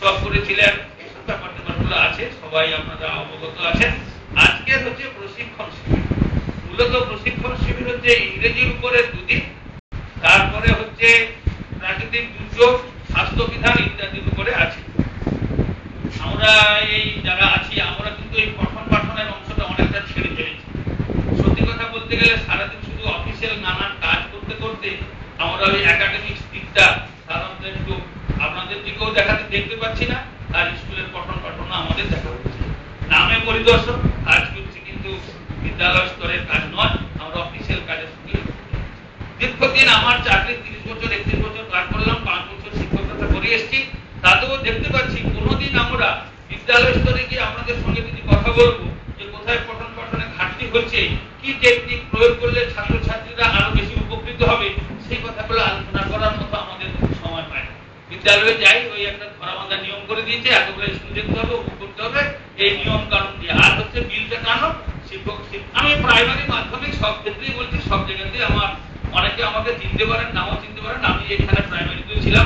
উৎসব করেছিলেন, এইসব ব্যাপারগুলো আছে, সবাই আপনারা অবগত আছেন। আজকে হচ্ছে প্রশিক্ষণ শিবির। মূলত প্রশিক্ষণ শিবির হচ্ছে ইংরেজির উপরে 2 দিন, তারপরে হচ্ছে প্রাকৃতিক দুর্যোগ, স্বাস্থ্যবিধান ইত্যাদির উপরে আছে। আমরা এই যারা আছি আমরা কিন্তু এই পঠন পাঠনের অংশটা অনেকটা ছেড়ে ফেলেছি। সত্যি কথা বলতে গেলে সারাদিন শুধু অফিসিয়াল নানান কাজ করতে করতে আমরা ওই একাডেমিক দিকটা সাধারণত একটু আপনাদের দিকেও দেখতে পাচ্ছি না, আর স্কুলের পঠন পাঠন আমাদের দেখা হচ্ছে নামে পরিদর্শন কাজ করছি, কিন্তু বিদ্যালয় স্তরের কাজ নয়, আমরা অফিসিয়াল কাজের সঙ্গে। দীর্ঘদিন আমার চাকরি 30 বছর 31 বছর কাজ করলাম, 5 বছর শিক্ষকতা করে এসেছি, তাতেও দেখতে পাচ্ছি কোনোদিন আমরা বিদ্যালয় স্তরে গিয়ে আপনাদের সঙ্গে যদি কথা বলবো যে কোথায় পঠন পাঠনে ঘাটতি হচ্ছে, কি টেকনিক প্রয়োগ করলে ছাত্রছাত্রীরা আরো বেশি উপকৃত হবে, সেই কথাগুলো আলোচনা করার মতো আমাদের সময় পায় না। বিদ্যালয়ে যাই ওই একটা ধরাবাঁধা নিয়ম করে দিয়েছে, এতগুলো স্কুল যেতে হবে, উপর করতে হবে, এই নিয়ম কানুন দিয়ে। আর হচ্ছে বিলটা টানো শিক্ষক। আমি প্রাইমারি মাধ্যমিক সব ক্ষেত্রেই বলছি, সব জায়গাতেই আমার অনেকে আমাকে চিনতে পারেন, নাও চিনতে পারেন, আমি যেখানে প্রাইমারিতে ছিলাম